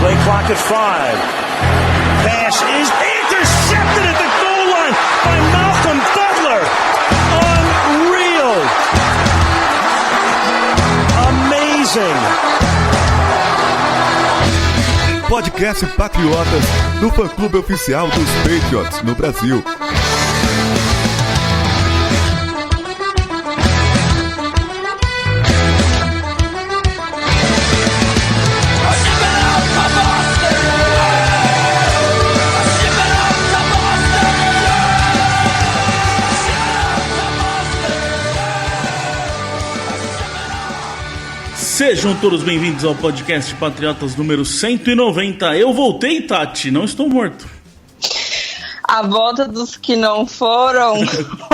Play clock at 5. Pass is intercepted at the goal line by Malcolm Butler. Unreal. Amazing. Podcast Patriotas, do fã-clube oficial dos Patriots no Brasil. Sejam todos bem-vindos ao podcast Patriotas número 190. Eu voltei, Tati, não estou morto. A volta dos que não foram.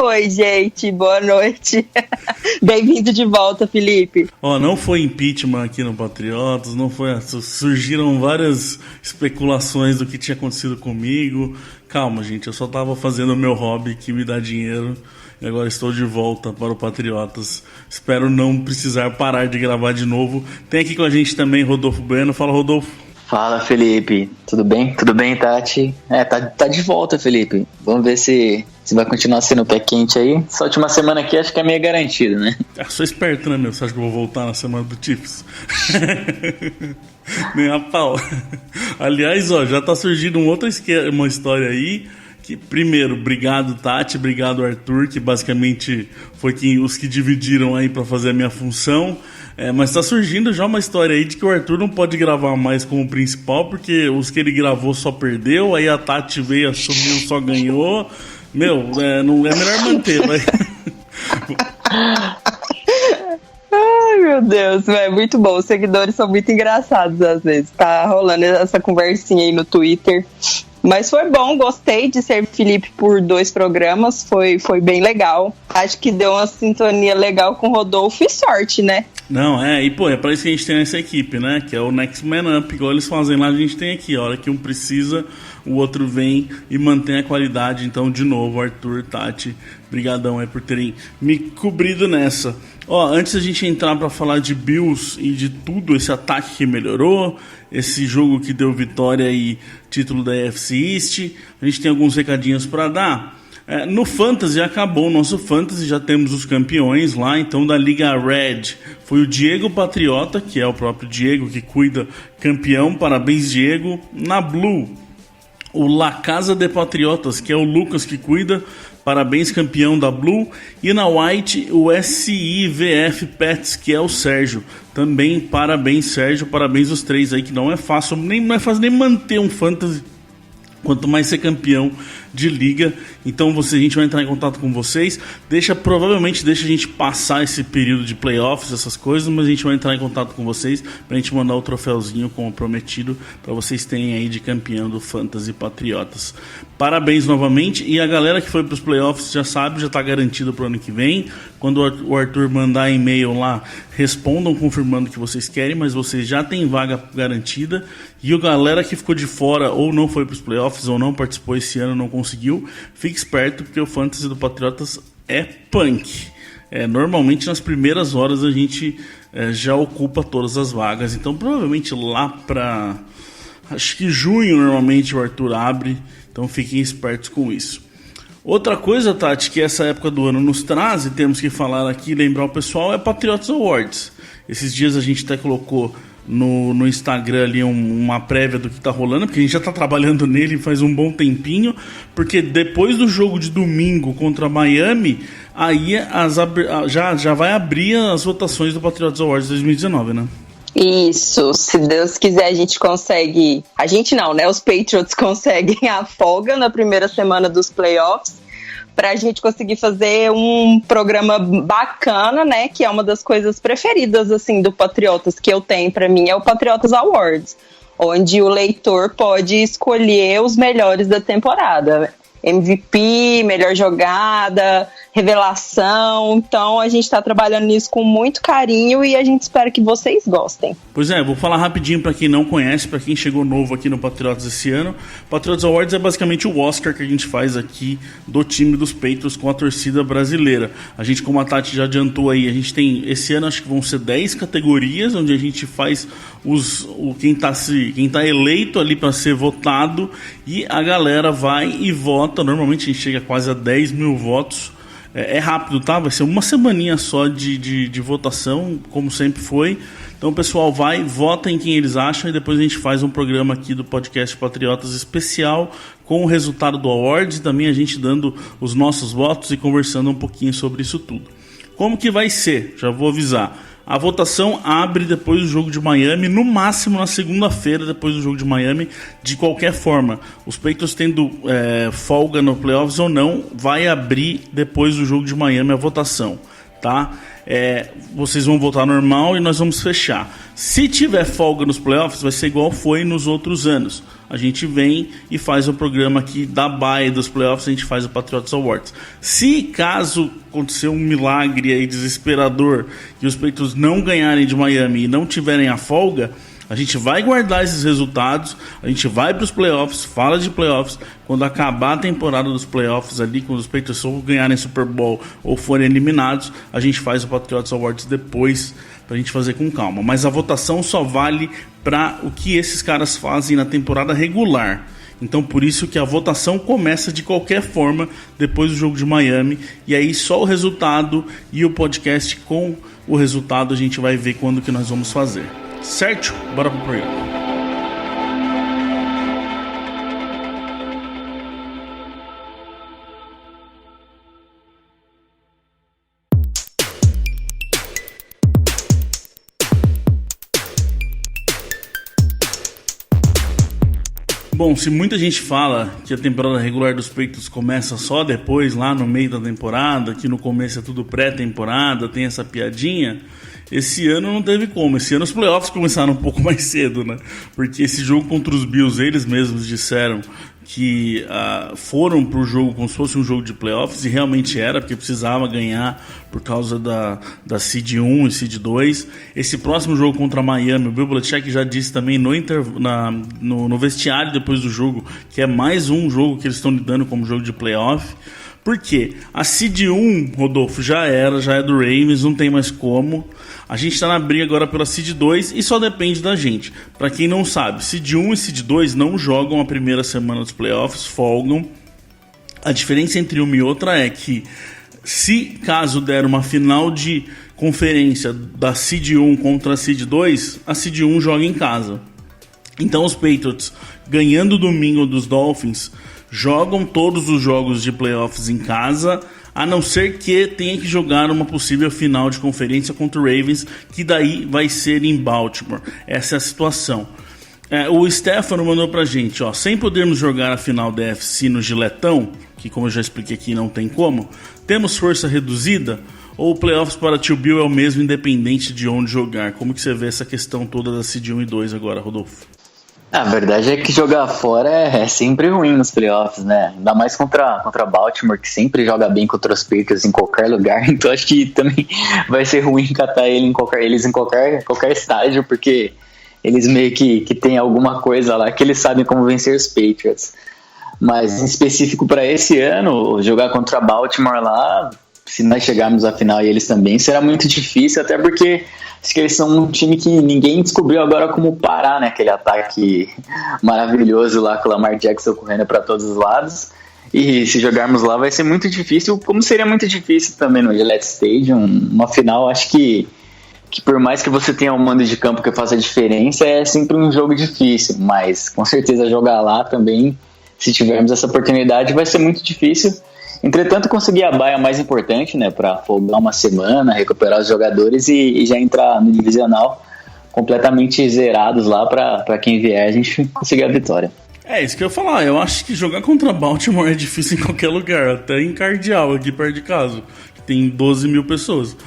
Oi, gente, boa noite. Bem-vindo de volta, Felipe. Não foi impeachment aqui no Patriotas, não foi. Surgiram várias especulações do que tinha acontecido comigo. Calma, gente, eu só estava fazendo o meu hobby que me dá dinheiro. E agora estou de volta para o Patriotas. Espero não precisar parar de gravar de novo. Tem aqui com a gente também Rodolfo Bueno. Fala, Rodolfo. Fala, Felipe. Tudo bem? Tudo bem, Tati? Tá de volta, Felipe. Vamos ver se vai continuar sendo pé quente aí. Essa última semana aqui acho que é meio garantido, né? Sou esperto, né, meu? Você acha que eu vou voltar na semana do Chiefs? Nem a pau. Aliás, já tá surgindo uma história aí. Primeiro, obrigado Tati, obrigado Arthur, que basicamente foi os que dividiram aí pra fazer a minha função. Mas tá surgindo já uma história aí de que o Arthur não pode gravar mais como principal, porque os que ele gravou só perdeu, aí a Tati veio, assumiu, só ganhou. Não é melhor manter, vai. Ai, meu Deus, é muito bom. Os seguidores são muito engraçados às vezes. Tá rolando essa conversinha aí no Twitter. Mas foi bom, gostei de ser Felipe por 2 programas, foi bem legal. Acho que deu uma sintonia legal com o Rodolfo e sorte, né? Não, é pra isso que a gente tem essa equipe, né? Que é o Next Man Up, igual eles fazem lá, a gente tem aqui. A hora que um precisa, o outro vem e mantém a qualidade. Então, de novo, Arthur, Tati, brigadão aí por terem me cobrido nessa. Antes da gente entrar pra falar de Bills e de tudo, esse ataque que melhorou, esse jogo que deu vitória e título da AFC East, a gente tem alguns recadinhos pra dar. No Fantasy acabou o nosso Fantasy, já temos os campeões lá, então da Liga Red foi o Diego Patriota, que é o próprio Diego que cuida, campeão, parabéns Diego. Na Blue, o La Casa de Patriotas, que é o Lucas que cuida, parabéns campeão da Blue. E na White, o SIVF Pets, que é o Sérgio, também parabéns Sérgio, parabéns os 3 aí, que não é fácil nem manter um Fantasy, quanto mais ser campeão de liga. Então a gente vai entrar em contato com vocês. Provavelmente deixa a gente passar esse período de playoffs, essas coisas, mas a gente vai entrar em contato com vocês pra gente mandar o troféuzinho como prometido, pra vocês terem aí de campeão do Fantasy Patriotas. Parabéns novamente. E a galera que foi pros playoffs já sabe, já tá garantido pro ano que vem. Quando o Arthur mandar e-mail lá, respondam confirmando que vocês querem, mas vocês já têm vaga garantida. E a galera que ficou de fora ou não foi pros playoffs ou não participou esse ano, não conseguiu, fique esperto, porque o Fantasy do Patriotas é punk. Normalmente nas primeiras horas a gente já ocupa todas as vagas, então provavelmente lá pra acho que junho normalmente o Arthur abre, então fiquem espertos com isso. Outra coisa, Tati, que essa época do ano nos traz, e temos que falar aqui, lembrar o pessoal, é Patriots Awards. Esses dias a gente até colocou no Instagram ali uma prévia do que tá rolando, porque a gente já tá trabalhando nele faz um bom tempinho, porque depois do jogo de domingo contra Miami, aí já vai abrir as votações do Patriots Awards 2019, né? Isso, se Deus quiser a gente consegue, a gente não, né, os Patriots conseguem a folga na primeira semana dos playoffs, pra gente conseguir fazer um programa bacana, né, que é uma das coisas preferidas, assim, do Patriotas, que eu tenho pra mim, é o Patriotas Awards, onde o leitor pode escolher os melhores da temporada. MVP, melhor jogada, revelação. Então a gente está trabalhando nisso com muito carinho e a gente espera que vocês gostem. Pois é, vou falar rapidinho para quem não conhece, para quem chegou novo aqui no Patriotas esse ano. Patriotas Awards é basicamente o Oscar que a gente faz aqui do time dos Patriots com a torcida brasileira. A gente, como a Tati já adiantou aí, a gente tem esse ano acho que vão ser 10 categorias onde a gente faz quem tá eleito ali para ser votado e a galera vai e vota. Normalmente a gente chega quase a 10 mil votos. É rápido, tá? Vai ser uma semaninha só de votação, como sempre foi. Então o pessoal vai, vota em quem eles acham e depois a gente faz um programa aqui do podcast Patriotas especial com o resultado do Awards e também a gente dando os nossos votos e conversando um pouquinho sobre isso tudo. Como que vai ser? Já vou avisar. A votação abre depois do jogo de Miami, no máximo na segunda-feira depois do jogo de Miami. De qualquer forma, os Patriots tendo folga no playoffs ou não, vai abrir depois do jogo de Miami a votação, tá? Vocês vão votar normal e nós vamos fechar. Se tiver folga nos playoffs, vai ser igual foi nos outros anos. A gente vem e faz o programa aqui da bye dos playoffs, a gente faz o Patriots Awards. Se caso acontecer um milagre aí desesperador e os Patriots não ganharem de Miami e não tiverem a folga, a gente vai guardar esses resultados, a gente vai para os playoffs, fala de playoffs, quando acabar a temporada dos playoffs ali, quando os Patriots ou ganharem Super Bowl ou forem eliminados, a gente faz o Patriots Awards depois, pra gente fazer com calma. Mas a votação só vale para o que esses caras fazem na temporada regular. Então por isso que a votação começa de qualquer forma depois do jogo de Miami. E aí só o resultado e o podcast com o resultado a gente vai ver quando que nós vamos fazer. Certo? Bora pro programa. Bom, se muita gente fala que a temporada regular dos Patriots começa só depois, lá no meio da temporada, que no começo é tudo pré-temporada, tem essa piadinha, esse ano não teve como. Esse ano os playoffs começaram um pouco mais cedo, né? Porque esse jogo contra os Bills, eles mesmos disseram que foram pro jogo como se fosse um jogo de playoffs, e realmente era, porque precisava ganhar por causa da Seed 1 e Seed 2. Esse próximo jogo contra Miami, o Bill Belichick já disse também no vestiário depois do jogo, que é mais um jogo que eles estão lidando como jogo de playoff. Por quê? A Seed 1, Rodolfo, já é do Ravens, não tem mais como. A gente está na briga agora pela Seed 2 e só depende da gente. Para quem não sabe, Seed 1 e Seed 2 não jogam a primeira semana dos playoffs, folgam. A diferença entre uma e outra é que, se caso der uma final de conferência da Seed 1 contra a Seed 2, a Seed 1 joga em casa. Então os Patriots, ganhando domingo dos Dolphins, jogam todos os jogos de playoffs em casa, a não ser que tenha que jogar uma possível final de conferência contra o Ravens, que daí vai ser em Baltimore. Essa é a situação. O Stefano mandou pra gente, sem podermos jogar a final da AFC no Giletão, que como eu já expliquei aqui não tem como, temos força reduzida, ou o playoffs para Tio Bill é o mesmo independente de onde jogar? Como que você vê essa questão toda da Seed 1 e 2 agora, Rodolfo? A verdade é que jogar fora é sempre ruim nos playoffs, né? Ainda mais contra Baltimore, que sempre joga bem contra os Patriots em qualquer lugar. Então acho que também vai ser ruim catar eles em qualquer estágio, porque eles meio que tem alguma coisa lá que eles sabem como vencer os Patriots. Mas em específico para esse ano, jogar contra Baltimore lá, se nós chegarmos à final e eles também, será muito difícil, até porque acho que eles são um time que ninguém descobriu agora como parar, né? Aquele ataque maravilhoso lá com o Lamar Jackson correndo para todos os lados. E se jogarmos lá vai ser muito difícil, como seria muito difícil também no Gillette Stadium. Uma final, acho que por mais que você tenha um mando de campo que faça diferença, é sempre um jogo difícil. Mas com certeza jogar lá também, se tivermos essa oportunidade, vai ser muito difícil. Entretanto, conseguir a bye é mais importante, né, para folgar uma semana, recuperar os jogadores e já entrar no divisional completamente zerados lá para quem vier a gente conseguir a vitória. É isso que eu ia falar. Eu acho que jogar contra Baltimore é difícil em qualquer lugar, até em Cardeal, aqui perto de casa, que tem 12 mil pessoas.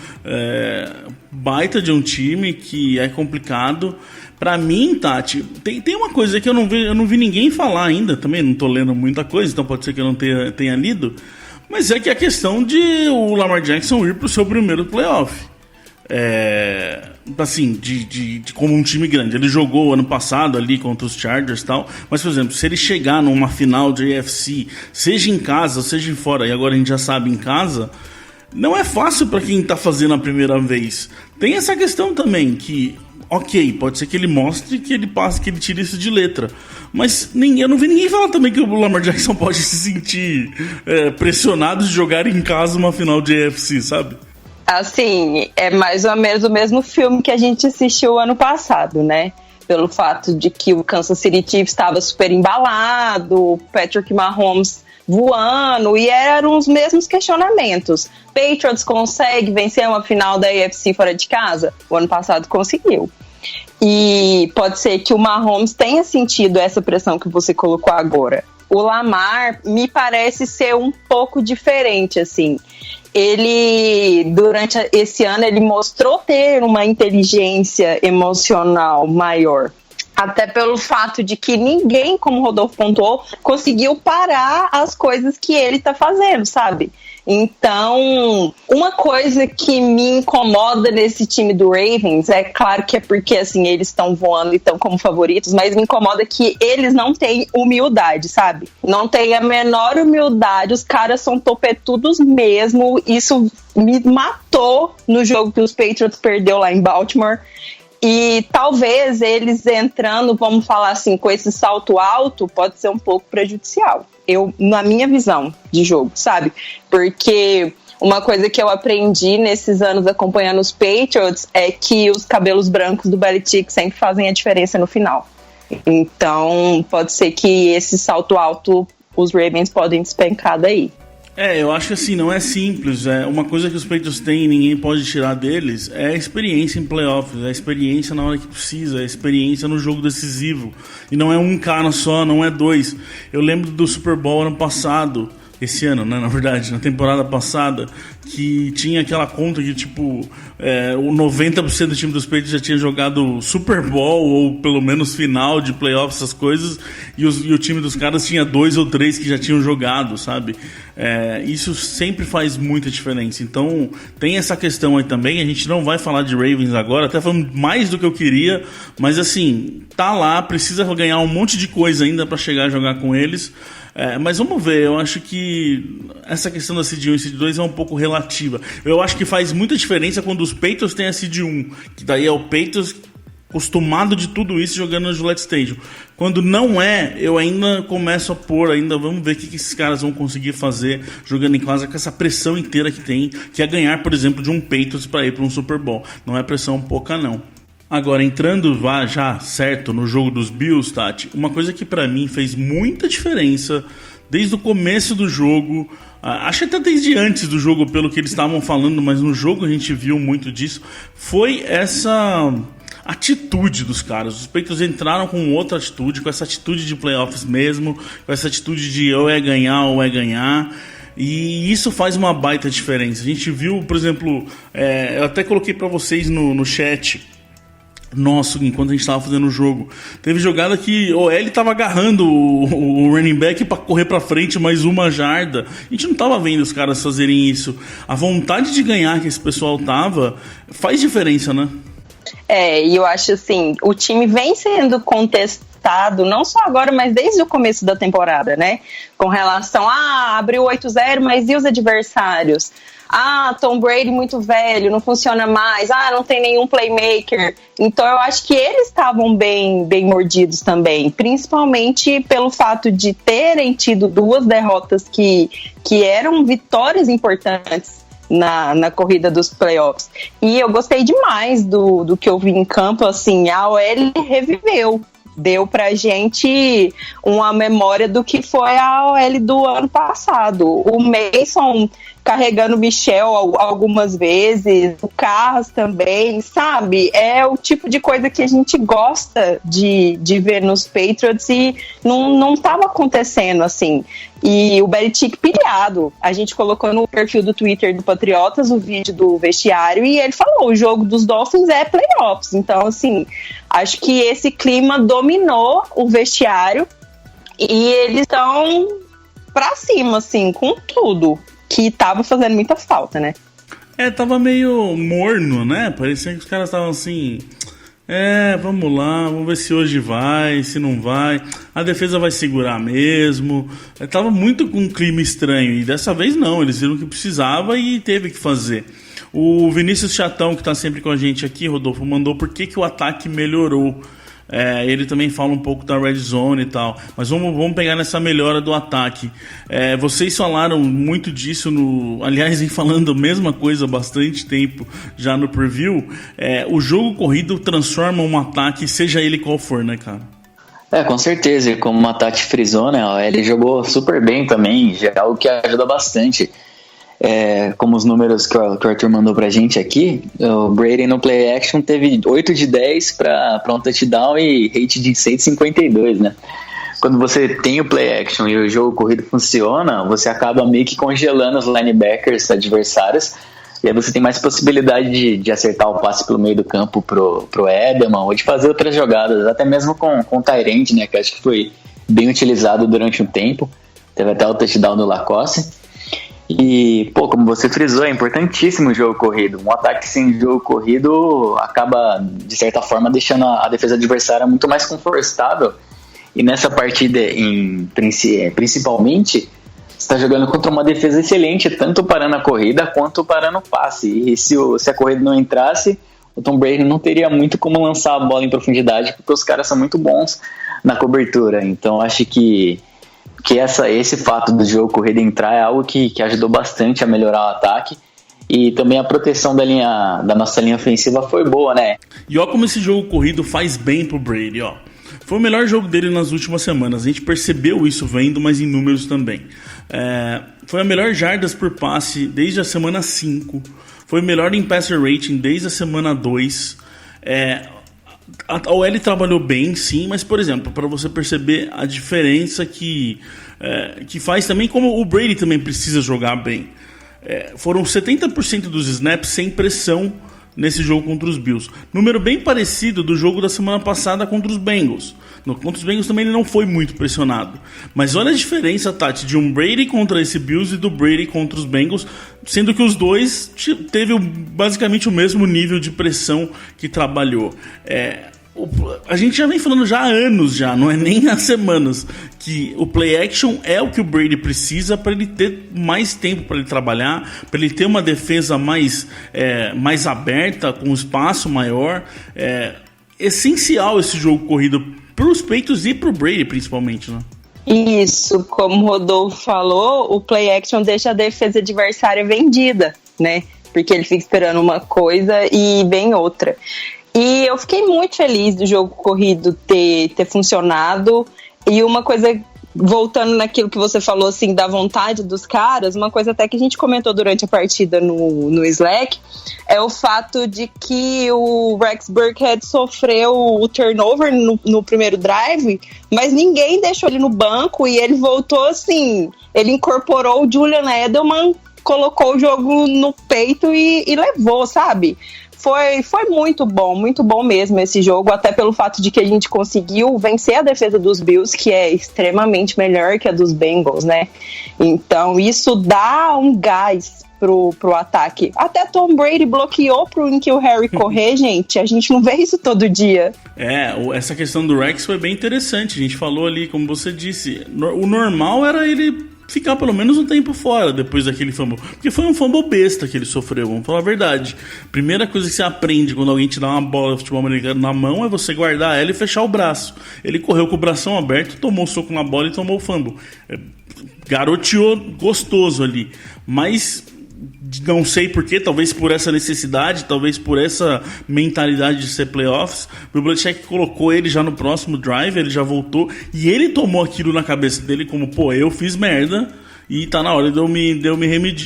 Baita de um time que é complicado. Pra mim, Tati, tem uma coisa que eu não vi ninguém falar ainda, também não tô lendo muita coisa, então pode ser que eu não tenha lido, mas é que a questão de o Lamar Jackson ir pro seu primeiro playoff. Assim, de como um time grande. Ele jogou ano passado ali contra os Chargers e tal, mas, por exemplo, se ele chegar numa final de AFC, seja em casa, seja fora, e agora a gente já sabe em casa, não é fácil para quem tá fazendo a primeira vez. Tem essa questão também, que, ok, pode ser que ele mostre que ele passe, que ele tire isso de letra, mas eu não vi ninguém falar também que o Lamar Jackson pode se sentir pressionado de jogar em casa uma final de AFC, sabe? Assim, é mais ou menos o mesmo filme que a gente assistiu ano passado, né? Pelo fato de que o Kansas City Chiefs estava super embalado, o Patrick Mahomes voando, e eram os mesmos questionamentos. Patriots consegue vencer uma final da AFC fora de casa? O ano passado conseguiu. E pode ser que o Mahomes tenha sentido essa pressão que você colocou agora. O Lamar me parece ser um pouco diferente, assim. Ele, durante esse ano, ele mostrou ter uma inteligência emocional maior. Até pelo fato de que ninguém, como o Rodolfo pontuou, conseguiu parar as coisas que ele tá fazendo, sabe? Então, uma coisa que me incomoda nesse time do Ravens, é claro que é porque, assim, eles estão voando e estão como favoritos, mas me incomoda que eles não têm humildade, sabe? Não tem a menor humildade, os caras são topetudos mesmo, isso me matou no jogo que os Patriots perdeu lá em Baltimore. E talvez eles entrando, vamos falar assim, com esse salto alto, pode ser um pouco prejudicial. Na minha visão de jogo, sabe? Porque uma coisa que eu aprendi nesses anos acompanhando os Patriots é que os cabelos brancos do Belichick sempre fazem a diferença no final. Então, pode ser que esse salto alto, os Ravens podem despencar daí. Eu acho que assim, não é simples. Uma coisa que os Patriots têm e ninguém pode tirar deles é a experiência em playoffs, é a experiência na hora que precisa, é a experiência no jogo decisivo. E não é um cara só, não é dois. Eu lembro do Super Bowl ano passado, esse ano, né, na verdade, na temporada passada, que tinha aquela conta que, tipo, o 90% do time dos Patriots já tinha jogado Super Bowl, ou pelo menos final de playoffs, essas coisas, e o time dos caras tinha 2 ou 3 que já tinham jogado, sabe? Isso sempre faz muita diferença. Então, tem essa questão aí também. A gente não vai falar de Ravens agora, até falando mais do que eu queria, mas assim, tá lá, precisa ganhar um monte de coisa ainda pra chegar a jogar com eles. Mas vamos ver, eu acho que essa questão da Seed 1 e Seed 2 é um pouco relativa. Eu acho que faz muita diferença quando os Patriots têm a Seed 1, que daí é o Patriots acostumado de tudo isso jogando no Gillette Stadium. Quando não eu ainda começo a pôr, vamos ver o que esses caras vão conseguir fazer jogando em casa com essa pressão inteira que tem, que é ganhar, por exemplo, de um Patriots para ir para um Super Bowl. Não é pressão pouca, não. Agora, entrando já certo no jogo dos Bills, Tati, uma coisa que pra mim fez muita diferença desde o começo do jogo, acho até desde antes do jogo, pelo que eles estavam falando, mas no jogo a gente viu muito disso, foi essa atitude dos caras. Os Patriots entraram com outra atitude, com essa atitude de playoffs mesmo, com essa atitude de ou é ganhar, e isso faz uma baita diferença. A gente viu, por exemplo, eu até coloquei pra vocês no chat nosso, enquanto a gente estava fazendo o jogo, teve jogada que o OL estava agarrando o running back para correr para frente mais uma jarda. A gente não estava vendo os caras fazerem isso. A vontade de ganhar que esse pessoal tava faz diferença, né? E eu acho assim, o time vem sendo contestado, não só agora, mas desde o começo da temporada, né? Com relação a abriu 8-0, mas e os adversários? Tom Brady muito velho, não funciona mais, não tem nenhum playmaker. Então eu acho que eles estavam bem mordidos também, principalmente pelo fato de terem tido 2 derrotas que eram vitórias importantes na corrida dos playoffs. E eu gostei demais do que eu vi em campo, assim, a OL reviveu. Deu pra gente uma memória do que foi a OL do ano passado. O Mason carregando o Michel algumas vezes, o Carras também, sabe? É o tipo de coisa que a gente gosta de ver nos Patriots e não tava acontecendo assim. E o Belichick pilhado. A gente colocou no perfil do Twitter do Patriotas o vídeo do vestiário e ele falou, o jogo dos Dolphins é playoffs. Então, assim, acho que esse clima dominou o vestiário e eles estão pra cima, assim, com tudo. Que tava fazendo muita falta, né? Tava meio morno, né? Parecia que os caras estavam assim... vamos lá, vamos ver se hoje vai, se não vai. A defesa vai segurar mesmo. Tava muito com um clima estranho. E dessa vez não, eles viram que precisava e teve que fazer. O Vinícius Chatão, que tá sempre com a gente aqui, Rodolfo, mandou por que o ataque melhorou. Ele também fala um pouco da Red Zone e tal. Mas vamos pegar nessa melhora do ataque. Vocês falaram muito disso aliás, vem falando a mesma coisa há bastante tempo já no preview. O jogo corrido transforma um ataque, seja ele qual for, né, cara? Com certeza. Como a Tati frisou, né, ele jogou super bem também, já é algo que ajuda bastante. Como os números que o Arthur mandou pra gente aqui, o Brady no play action teve 8 de 10 para um touchdown e rate de 152, né? Quando você tem o play action e o jogo corrido funciona, você acaba meio que congelando os linebackers adversários e aí você tem mais possibilidade de acertar o passe pelo meio do campo pro Edelman ou de fazer outras jogadas, até mesmo com o Tyrande, né? Que acho que foi bem utilizado durante um tempo. Teve até o touchdown do Lacoste. E, como você frisou, é importantíssimo o jogo corrido. Um ataque sem jogo corrido acaba, de certa forma, deixando a defesa adversária muito mais confortável. E nessa partida, principalmente, você está jogando contra uma defesa excelente, tanto parando a corrida quanto parando o passe. E se a corrida não entrasse, o Tom Brady não teria muito como lançar a bola em profundidade, porque os caras são muito bons na cobertura. Então, acho que esse fato do jogo corrido entrar é algo que ajudou bastante a melhorar o ataque. E também a proteção da nossa linha ofensiva foi boa, né? E ó como esse jogo corrido faz bem pro Brady, ó. Foi o melhor jogo dele nas últimas semanas. A gente percebeu isso vendo, mas em números também. Foi a melhor jardas por passe desde a semana 5. Foi o melhor em passer rating desde a semana 2. A OL trabalhou bem, sim, mas, por exemplo, para você perceber a diferença que faz também, como o Brady também precisa jogar bem. Foram 70% dos snaps sem pressão nesse jogo contra os Bills. Número bem parecido do jogo da semana passada contra os Bengals. Contra os Bengals também ele não foi muito pressionado. Mas olha a diferença, Tati, de um Brady contra esse Bills e do Brady contra os Bengals, sendo que os dois teve basicamente o mesmo nível de pressão que trabalhou. A gente já vem falando já há anos, não é nem há semanas, que o play action é o que o Brady precisa para ele ter mais tempo para ele trabalhar, para ele ter uma defesa mais aberta, com um espaço maior. Essencial esse jogo corrido para os Patriots e para o Brady principalmente, né? Isso, como o Rodolfo falou, o play action deixa a defesa adversária vendida, né? Porque ele fica esperando uma coisa e vem outra. E eu fiquei muito feliz do jogo corrido ter funcionado. E uma coisa, voltando naquilo que você falou, assim, da vontade dos caras, uma coisa até que a gente comentou durante a partida no Slack, é o fato de que o Rex Burkhead sofreu o turnover no primeiro drive, mas ninguém deixou ele no banco e ele voltou assim, ele incorporou o Julian Edelman, colocou o jogo no peito e levou, sabe? Foi muito bom mesmo esse jogo, até pelo fato de que a gente conseguiu vencer a defesa dos Bills, que é extremamente melhor que a dos Bengals, né? Então isso dá um gás pro ataque. Até Tom Brady bloqueou pro N'Keal Harry correr, gente. A gente não vê isso todo dia. Essa questão do Rex foi bem interessante. A gente falou ali, como você disse, o normal era ele ficar pelo menos um tempo fora depois daquele fumble. Porque foi um fumble besta que ele sofreu, vamos falar a verdade. Primeira coisa que você aprende quando alguém te dá uma bola de futebol americano na mão é você guardar ela e fechar o braço. Ele correu com o bração aberto, tomou um soco na bola e tomou o fumble. Garoteou gostoso ali. Mas Não sei porquê, talvez por essa necessidade, talvez por essa mentalidade de ser playoffs. O Belichick colocou ele já no próximo drive, ele já voltou e ele tomou aquilo na cabeça dele como, pô, eu fiz merda e tá na hora de eu me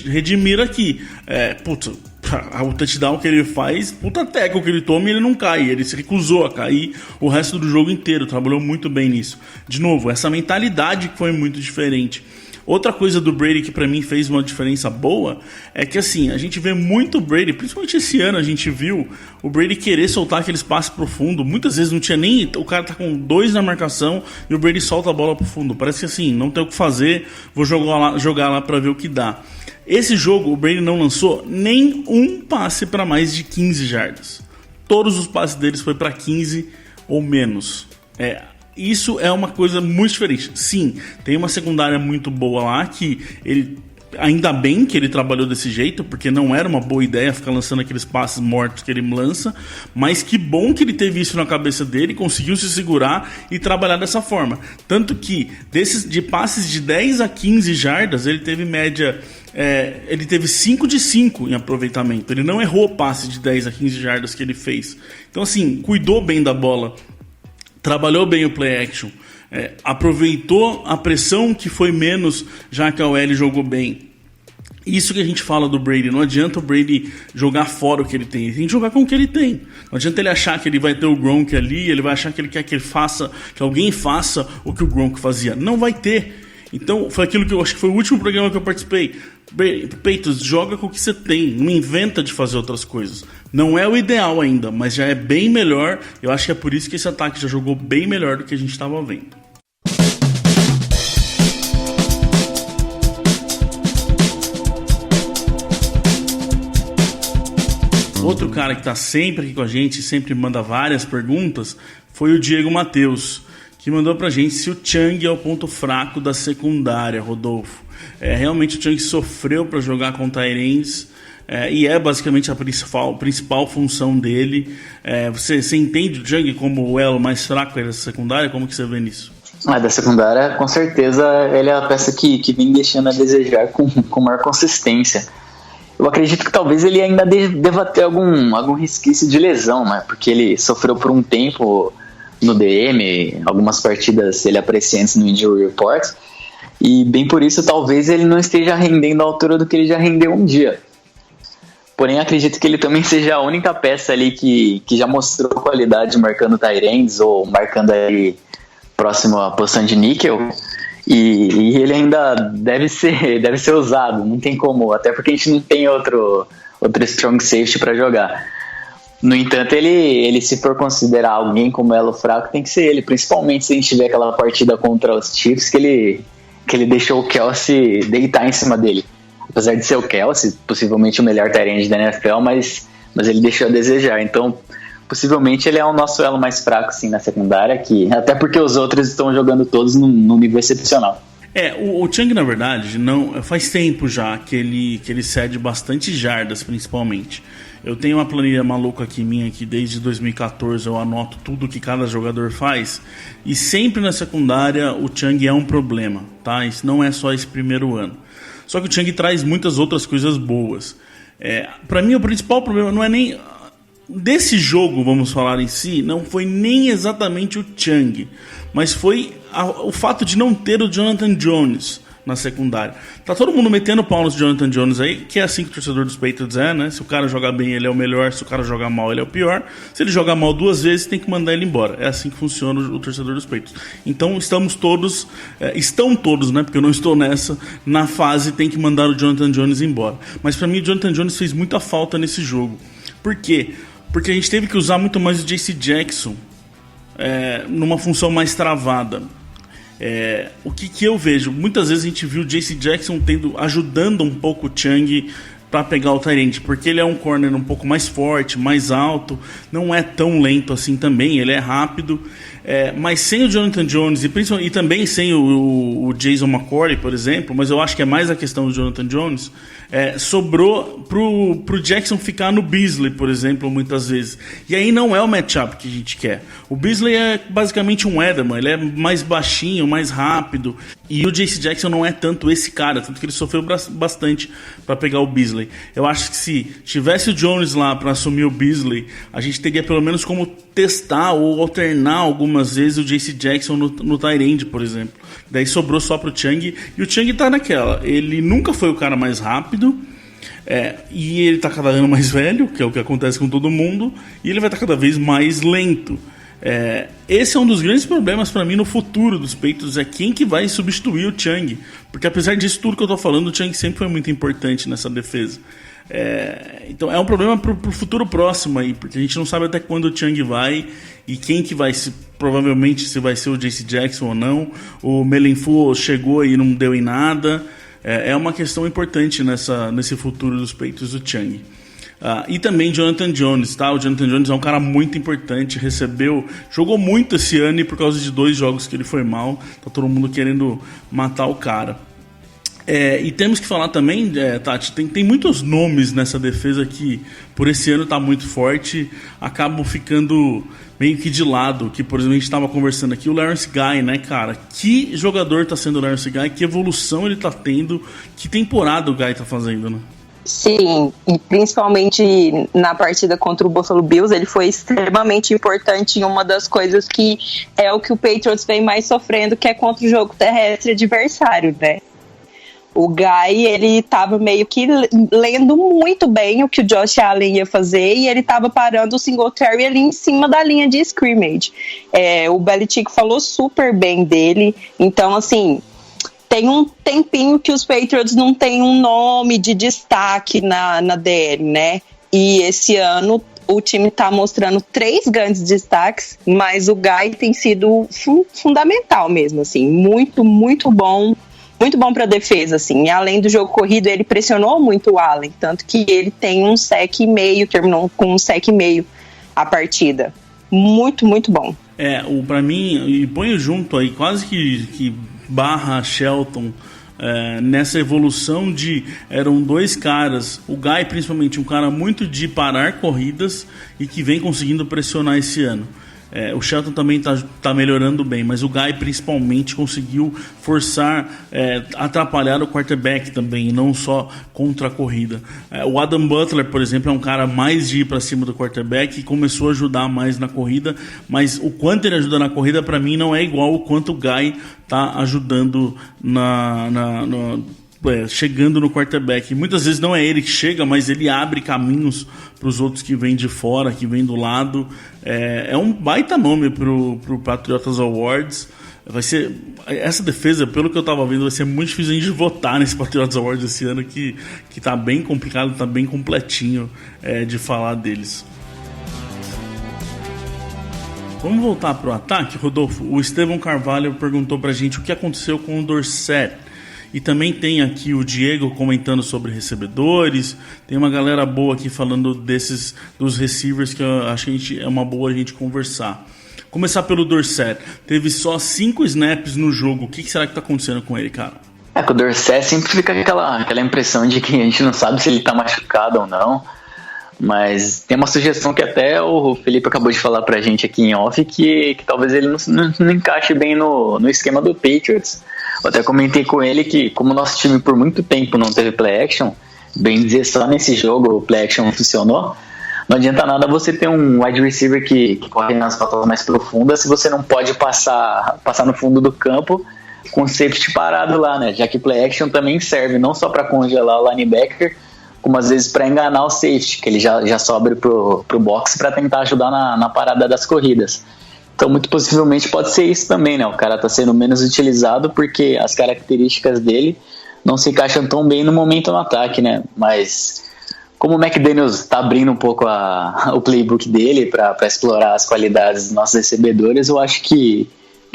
redimir aqui. O touchdown que ele faz, puta tackle que ele toma e ele não cai, ele se recusou a cair o resto do jogo inteiro, trabalhou muito bem nisso. De novo, essa mentalidade que foi muito diferente. Outra coisa do Brady que pra mim fez uma diferença boa é que assim, a gente vê muito o Brady, principalmente esse ano a gente viu o Brady querer soltar aquele espaço profundo, muitas vezes não tinha nem, o cara tá com 2 na marcação e o Brady solta a bola pro fundo, parece que assim, não tem o que fazer, vou jogar lá pra ver o que dá. Esse jogo o Brady não lançou nem um passe para mais de 15 jardas, todos os passes deles foi para 15 ou menos. Isso é uma coisa muito diferente. Sim, tem uma secundária muito boa lá que ele, ainda bem que ele trabalhou desse jeito, porque não era uma boa ideia ficar lançando aqueles passes mortos que ele lança, mas que bom que ele teve isso na cabeça dele, conseguiu se segurar e trabalhar dessa forma. Tanto que de passes de 10 a 15 jardas, ele teve média, ele teve 5 de 5 em aproveitamento. Ele não errou o passe de 10 a 15 jardas que ele fez. Então assim, cuidou bem da bola, trabalhou bem o play action, aproveitou a pressão que foi menos, já que a OL jogou bem. Isso que a gente fala do Brady, não adianta o Brady jogar fora o que ele tem que jogar com o que ele tem. Não adianta ele achar que ele vai ter o Gronk ali, ele vai achar que ele quer que alguém faça o que o Gronk fazia. Não vai ter. Então foi aquilo que eu acho que foi o último programa que eu participei. Patriots, joga com o que você tem, não inventa de fazer outras coisas. Não é o ideal ainda, mas já é bem melhor. Eu acho que é por isso que esse ataque já jogou bem melhor do que a gente estava vendo. Outro cara que está sempre aqui com a gente, sempre manda várias perguntas, foi o Diego Matheus, que mandou pra gente se o Chung é o ponto fraco da secundária, Rodolfo. Realmente o Chung sofreu para jogar com tight ends, e é basicamente a principal função dele. Você entende o Chung como o elo mais fraco da secundária? Como que você vê nisso? Da secundária, com certeza, ele é a peça que vem deixando a desejar com maior consistência. Eu acredito que talvez ele ainda deva ter algum resquício de lesão, né? Porque ele sofreu por um tempo no DM, algumas partidas ele aparecia antes no Injury Report, e bem por isso talvez ele não esteja rendendo à altura do que ele já rendeu um dia. Porém, acredito que ele também seja a única peça ali que já mostrou qualidade marcando tight ends ou marcando ali próximo à posição de níquel, e ele ainda deve ser usado, não tem como, até porque a gente não tem outro strong safety para jogar. No entanto, ele se for considerar alguém como elo fraco, tem que ser ele, principalmente se a gente tiver aquela partida contra os Chiefs que ele deixou o Kelce deitar em cima dele. Apesar de ser o Kelce, possivelmente o melhor tight end da NFL, mas ele deixou a desejar. Então, possivelmente ele é o nosso elo mais fraco sim, na secundária, até porque os outros estão jogando todos num nível excepcional. O Chung, na verdade, não faz tempo já que ele cede bastante jardas, principalmente. Eu tenho uma planilha maluca aqui minha, que desde 2014 eu anoto tudo que cada jogador faz, e sempre na secundária o Chung é um problema, tá? Isso não é só esse primeiro ano. Só que o Chung traz muitas outras coisas boas. Pra mim, o principal problema não é nem desse jogo, vamos falar em si, não foi nem exatamente o Chung, mas foi o fato de não ter o Jonathan Jones na secundária. Tá todo mundo metendo pau no Jonathan Jones aí, que é assim que o torcedor dos Patriots né? Se o cara jogar bem, ele é o melhor, se o cara jogar mal, ele é o pior. Se ele jogar mal 2 vezes, tem que mandar ele embora. É assim que funciona o torcedor dos Patriots. Então estão todos, né? Porque eu não estou na fase, tem que mandar o Jonathan Jones embora. Mas pra mim o Jonathan Jones fez muita falta nesse jogo. Por quê? Porque a gente teve que usar muito mais o J.C. Jackson numa função mais travada. O que eu vejo? Muitas vezes a gente viu o J.C. Jackson ajudando um pouco o Chung para pegar o tight end, porque ele é um corner um pouco mais forte, mais alto, não é tão lento assim também, ele é rápido. Mas sem o Jonathan Jones e também sem o Jason McCourty, por exemplo, mas eu acho que é mais a questão do Jonathan Jones, sobrou pro Jackson ficar no Beasley, por exemplo, muitas vezes. E aí não é o matchup que a gente quer. O Beasley é basicamente um Edelman, ele é mais baixinho, mais rápido, e o J.C. Jackson não é tanto esse cara, tanto que ele sofreu bastante para pegar o Beasley. Eu acho que se tivesse o Jones lá para assumir o Beasley, a gente teria pelo menos como testar ou alternar algumas vezes o J.C. Jackson no tight end, por exemplo. Daí sobrou só pro Chung, e o Chung tá naquela. Ele nunca foi o cara mais rápido, e ele tá cada ano mais velho, que é o que acontece com todo mundo, e ele vai estar cada vez mais lento. Esse é um dos grandes problemas para mim no futuro dos Patriots, quem que vai substituir o Chung, porque apesar disso tudo que eu tô falando, o Chung sempre foi muito importante nessa defesa. Então é um problema pro futuro próximo aí, porque a gente não sabe até quando o Chung vai e quem que vai, provavelmente se vai ser o J.C. Jackson ou não. O Melenfu chegou e não deu em nada. É uma questão importante nesse futuro dos Patriots do Chung. E também Jonathan Jones, tá? O Jonathan Jones é um cara muito importante, jogou muito esse ano, e por causa de 2 jogos que ele foi mal, tá todo mundo querendo matar o cara. E temos que falar também, Tati, tem muitos nomes nessa defesa que por esse ano tá muito forte, acabam ficando meio que de lado, que por exemplo a gente estava conversando aqui, o Lawrence Guy, né, cara? Que jogador tá sendo o Lawrence Guy, que evolução ele tá tendo, que temporada o Guy tá fazendo, né? Sim, e principalmente na partida contra o Buffalo Bills, ele foi extremamente importante em uma das coisas que é o que o Patriots vem mais sofrendo, que é contra o jogo terrestre adversário, né? O Guy, ele tava meio que lendo muito bem o que o Josh Allen ia fazer, e ele tava parando o Singletary ali em cima da linha de scrimmage. O Belichick falou super bem dele, então assim, tem um tempinho que os Patriots não tem um nome de destaque na DL, né? E esse ano o time tá mostrando 3 grandes destaques, mas o Guy tem sido fundamental mesmo, assim, muito, muito bom. Muito bom para a defesa, assim. E além do jogo corrido, ele pressionou muito o Allen, tanto que ele tem um sec e meio, terminou com um sec e meio a partida. Muito, muito bom. Para mim, e ponho junto aí, quase que barra Shelton nessa evolução eram 2 caras, o Guy principalmente, um cara muito de parar corridas e que vem conseguindo pressionar esse ano. O Shelton também tá melhorando bem, mas o Guy principalmente conseguiu forçar, atrapalhar o quarterback também, não só contra a corrida. O Adam Butler, por exemplo, é um cara mais de ir para cima do quarterback e começou a ajudar mais na corrida, mas o quanto ele ajuda na corrida, para mim, não é igual o quanto o Guy tá ajudando chegando no quarterback. Muitas vezes não é ele que chega, mas ele abre caminhos para os outros que vêm de fora, que vêm do lado. É um baita nome pro Patriotas Awards. Essa defesa, pelo que eu tava vendo, vai ser muito difícil a gente votar nesse Patriotas Awards esse ano, que tá bem complicado, tá bem completinho de falar deles. Vamos voltar pro ataque, Rodolfo. O Estevão Carvalho perguntou pra gente o que aconteceu com o Dorsett. E também tem aqui o Diego comentando sobre recebedores. Tem uma galera boa aqui falando dos receivers, que eu acho que é uma boa a gente conversar. Começar pelo Dorsett. Teve só 5 snaps no jogo. O que será que tá acontecendo com ele, cara? Com o Dorsett sempre fica aquela impressão de que a gente não sabe se ele tá machucado ou não. Mas tem uma sugestão que até o Felipe acabou de falar pra gente aqui em off, que talvez ele não encaixe bem no esquema do Patriots. Eu até comentei com ele que, como o nosso time por muito tempo não teve play action, bem dizer, só nesse jogo o play action funcionou, não adianta nada você ter um wide receiver que corre nas rotas mais profundas se você não pode passar no fundo do campo com o safety parado lá, né? Já que play action também serve não só para congelar o linebacker, como às vezes para enganar o safety, que ele já sobe pro box para tentar ajudar na parada das corridas. Então, muito possivelmente pode ser isso também, né? O cara tá sendo menos utilizado porque as características dele não se encaixam tão bem no momento no ataque, né? Mas como o McDaniels tá abrindo um pouco o playbook dele para explorar as qualidades dos nossos recebedores, eu acho que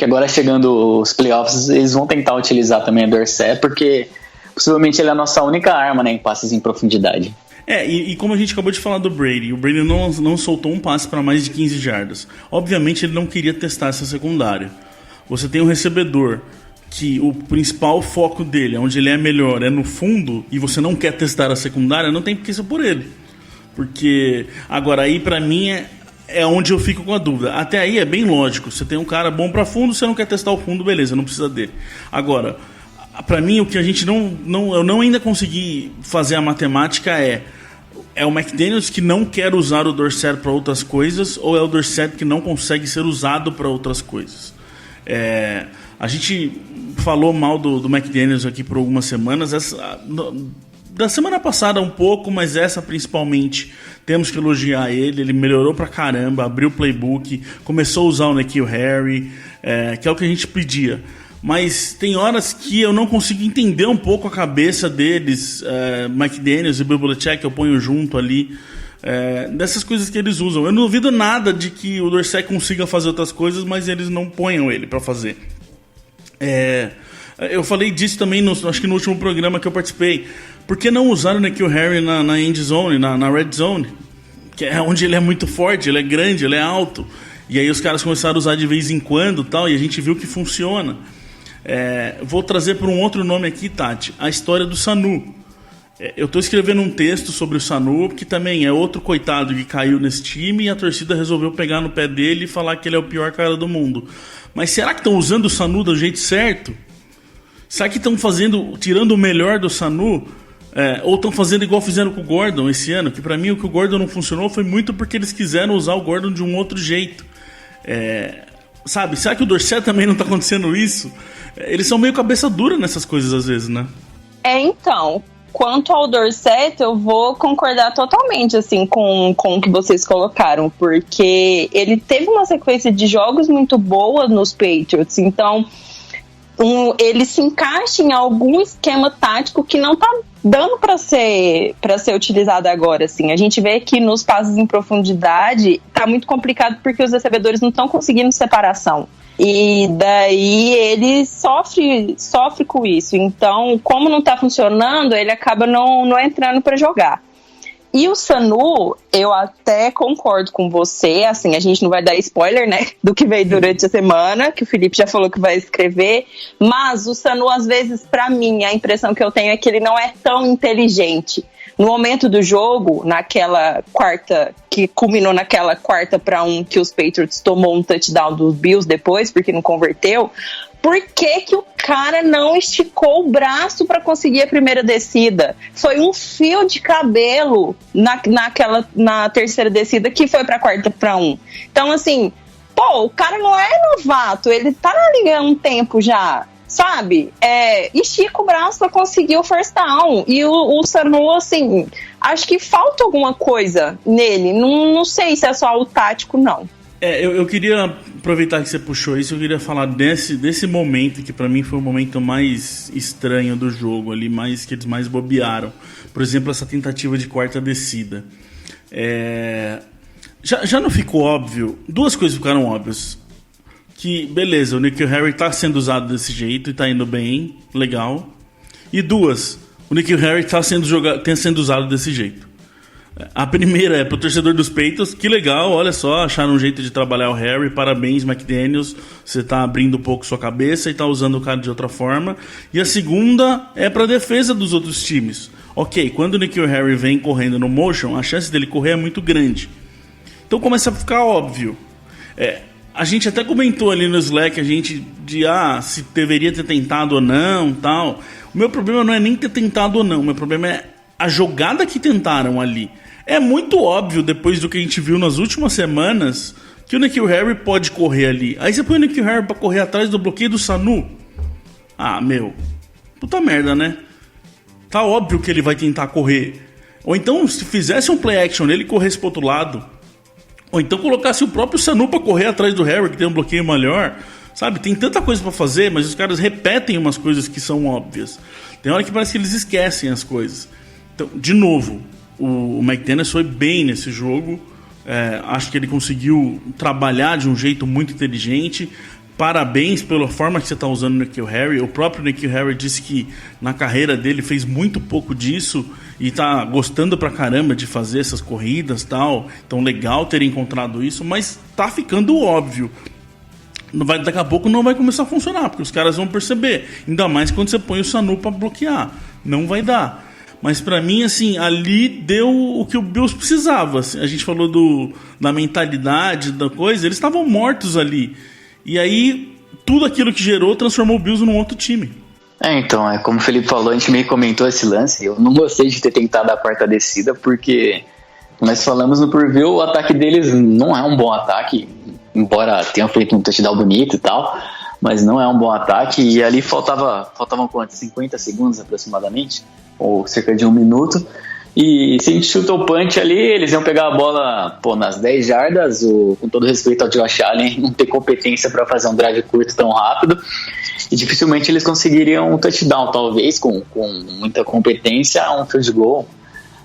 agora chegando os playoffs, eles vão tentar utilizar também a Dorsett, porque possivelmente ele é a nossa única arma, né, em passes em profundidade. E como a gente acabou de falar do Brady, o Brady não soltou um passe para mais de 15 jardas. Obviamente ele não queria testar essa secundária. Você tem um recebedor que o principal foco dele, onde ele é melhor, é no fundo, e você não quer testar a secundária, não tem porque ser por ele. Porque agora aí pra mim é onde eu fico com a dúvida. Até aí é bem lógico, você tem um cara bom pra fundo, você não quer testar o fundo, beleza, não precisa dele. Agora, pra mim o que a gente eu não ainda consegui fazer a matemática é o McDaniels que não quer usar o Dorsett para outras coisas, ou é o Dorsett que não consegue ser usado para outras coisas? A gente falou mal do McDaniels aqui por algumas semanas, da semana passada um pouco, mas essa principalmente temos que elogiar ele melhorou pra caramba, abriu o playbook, começou a usar o N'Keal Harry, que é o que a gente pedia. Mas tem horas que eu não consigo entender um pouco a cabeça deles, McDaniels e Bill Belichick, eu ponho junto ali, dessas coisas que eles usam. Eu não duvido nada de que o Dorsett consiga fazer outras coisas, mas eles não ponham ele pra fazer. Eu falei disso também, acho que no último programa que eu participei. Por que não usar o N'Keal Harry na end zone, na red zone? Que é onde ele é muito forte, ele é grande, ele é alto. E aí os caras começaram a usar de vez em quando tal, e a gente viu que funciona. Vou trazer por um outro nome aqui, Tati, a história do Sanu. Eu estou escrevendo um texto sobre o Sanu, que também é outro coitado que caiu nesse time, e a torcida resolveu pegar no pé dele e falar que ele é o pior cara do mundo. Mas será que estão usando o Sanu do jeito certo? Será que estão tirando o melhor do Sanu? Ou estão fazendo igual fizeram com o Gordon esse ano? Que pra mim o que o Gordon não funcionou foi muito porque eles quiseram usar o Gordon de um outro jeito. Sabe? Será que o Dorsett também não tá acontecendo isso? Eles são meio cabeça dura nessas coisas às vezes, né? Então, quanto ao Dorsett, eu vou concordar totalmente assim, com o que vocês colocaram, porque ele teve uma sequência de jogos muito boa nos Patriots, então ele se encaixa em algum esquema tático que não tá dando para ser utilizado agora, assim. A gente vê que nos passes em profundidade tá muito complicado porque os recebedores não estão conseguindo separação. E daí ele sofre com isso. Então, como não tá funcionando, ele acaba não entrando para jogar. E o Sanu, eu até concordo com você, assim, a gente não vai dar spoiler, né, do que veio durante a semana, que o Felipe já falou que vai escrever, mas o Sanu, às vezes, pra mim, a impressão que eu tenho é que ele não é tão inteligente. No momento do jogo, naquela quarta, que culminou naquela 4-1 que os Patriots tomou um touchdown dos Bills depois, porque não converteu, por que o cara não esticou o braço para conseguir a primeira descida? Foi um fio de cabelo na terceira descida que foi para 4-1. Então, assim, o cara não é novato, ele tá na liga há um tempo já, sabe? Estica o braço para conseguir o first down. E o Sanu, assim, acho que falta alguma coisa nele. Não sei se é só o tático, não. Eu queria aproveitar que você puxou isso, eu queria falar desse momento que pra mim foi o momento mais estranho do jogo ali, que eles mais bobearam. Por exemplo, essa tentativa de quarta descida. Já não ficou óbvio? Duas coisas ficaram óbvias. Que, beleza, o N'Keal Harry tá sendo usado desse jeito e tá indo bem, legal. E duas, o N'Keal Harry tá sendo usado desse jeito. A primeira é pro torcedor dos Patriots, que legal, olha só, acharam um jeito de trabalhar o Harry, parabéns McDaniels, você tá abrindo um pouco sua cabeça e tá usando o cara de outra forma. E a segunda é pra defesa dos outros times. Ok, quando o N'Keal Harry vem correndo no motion, a chance dele correr é muito grande. Então começa a ficar óbvio. A gente até comentou ali no Slack, se deveria ter tentado ou não, tal. O meu problema não é nem ter tentado ou não, o meu problema é a jogada que tentaram ali. É muito óbvio, depois do que a gente viu nas últimas semanas, que o N'Keal Harry pode correr ali. Aí você põe o N'Keal Harry pra correr atrás do bloqueio do Sanu. Puta merda, né? Tá óbvio que ele vai tentar correr. Ou então, se fizesse um play action nele e corresse pro outro lado, ou então colocasse o próprio Sanu pra correr atrás do Harry, que tem um bloqueio melhor. Sabe, tem tanta coisa pra fazer, mas os caras repetem umas coisas que são óbvias. Tem hora que parece que eles esquecem as coisas. Então, de novo, o McDaniels foi bem nesse jogo. Acho que ele conseguiu trabalhar de um jeito muito inteligente. parabéns pela forma que você está usando o N'Keal Harry. O próprio N'Keal Harry disse que na carreira dele fez muito pouco disso e está gostando pra caramba de fazer essas corridas e tal. Então legal ter encontrado isso, mas tá ficando óbvio. Daqui a pouco não vai começar a funcionar, porque os caras vão perceber. Ainda mais quando você põe o Sanu pra bloquear. Não vai dar. Mas pra mim, assim, ali deu o que o Bills precisava. A gente falou da mentalidade, da coisa. Eles estavam mortos ali. E aí, tudo aquilo que gerou transformou o Bills num outro time. Então, como o Felipe falou, a gente meio comentou esse lance. Eu não gostei de ter tentado a quarta descida, porque nós falamos no preview, o ataque deles não é um bom ataque. Embora tenham feito um touchdown bonito e tal, mas não é um bom ataque. E ali faltavam quantos? 50 segundos aproximadamente, ou cerca de 1 minuto. E se a gente chuta o punch ali, eles iam pegar a bola nas 10 jardas. Com todo respeito ao Josh Allen, não ter competência para fazer um drive curto tão rápido. E dificilmente eles conseguiriam um touchdown, talvez com muita competência, um field goal.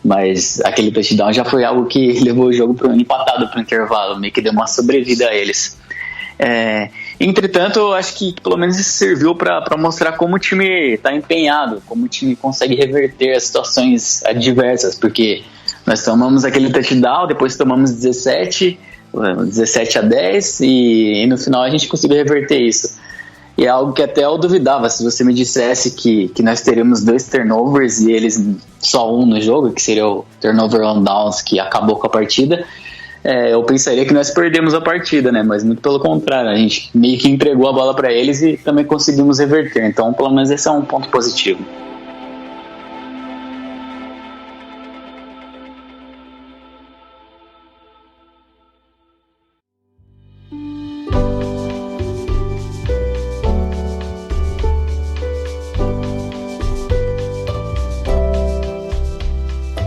Mas aquele touchdown já foi algo que levou o jogo empatado para o intervalo, meio que deu uma sobrevida a eles. Entretanto, eu acho que pelo menos isso serviu para mostrar como o time está empenhado, como o time consegue reverter as situações adversas, porque nós tomamos aquele touchdown, depois tomamos 17 a 10 e no final a gente conseguiu reverter isso. E é algo que até eu duvidava, se você me dissesse que nós teríamos 2 turnovers e eles só um no jogo, que seria o turnover on downs, que acabou com a partida, eu pensaria que nós perdemos a partida, né? Mas muito pelo contrário, a gente meio que entregou a bola para eles e também conseguimos reverter. Então, pelo menos esse é um ponto positivo.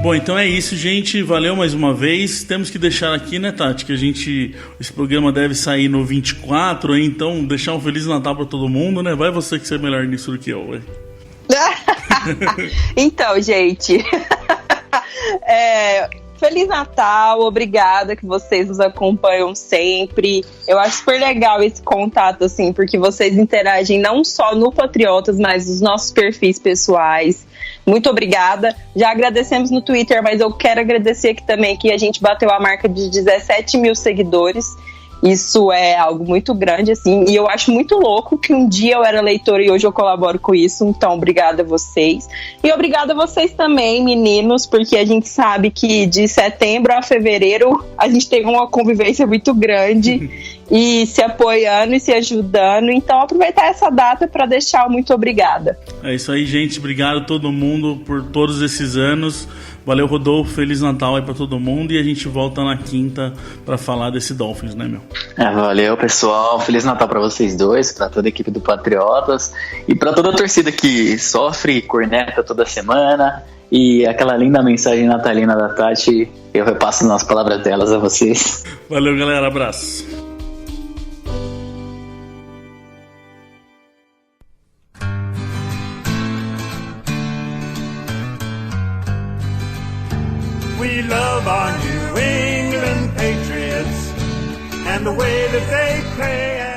Bom, então é isso, gente. Valeu mais uma vez. Temos que deixar aqui, né, Tati, que esse programa deve sair no 24, então deixar um Feliz Natal pra todo mundo, né? Vai você que você é melhor nisso do que eu, ué. Então, gente, Feliz Natal, obrigada que vocês nos acompanham sempre. Eu acho super legal esse contato, assim, porque vocês interagem não só no Patriotas, mas nos nossos perfis pessoais. Muito obrigada. Já agradecemos no Twitter, mas eu quero agradecer aqui também que a gente bateu a marca de 17 mil seguidores. Isso é algo muito grande, assim, e eu acho muito louco que um dia eu era leitora e hoje eu colaboro com isso, então obrigada a vocês. E obrigada a vocês também, meninos, porque a gente sabe que de setembro a fevereiro a gente tem uma convivência muito grande e se apoiando e se ajudando, então aproveitar essa data para deixar o muito obrigada. É isso aí, gente, obrigado a todo mundo por todos esses anos. Valeu, Rodolfo, Feliz Natal aí pra todo mundo e a gente volta na quinta pra falar desse Dolphins, né, meu? Valeu, pessoal, Feliz Natal pra vocês dois, pra toda a equipe do Patriotas e pra toda a torcida que sofre e corneta toda semana. E aquela linda mensagem natalina da Tati, eu repasso nas palavras delas a vocês. Valeu, galera, abraço. We love our New England Patriots and the way that they play.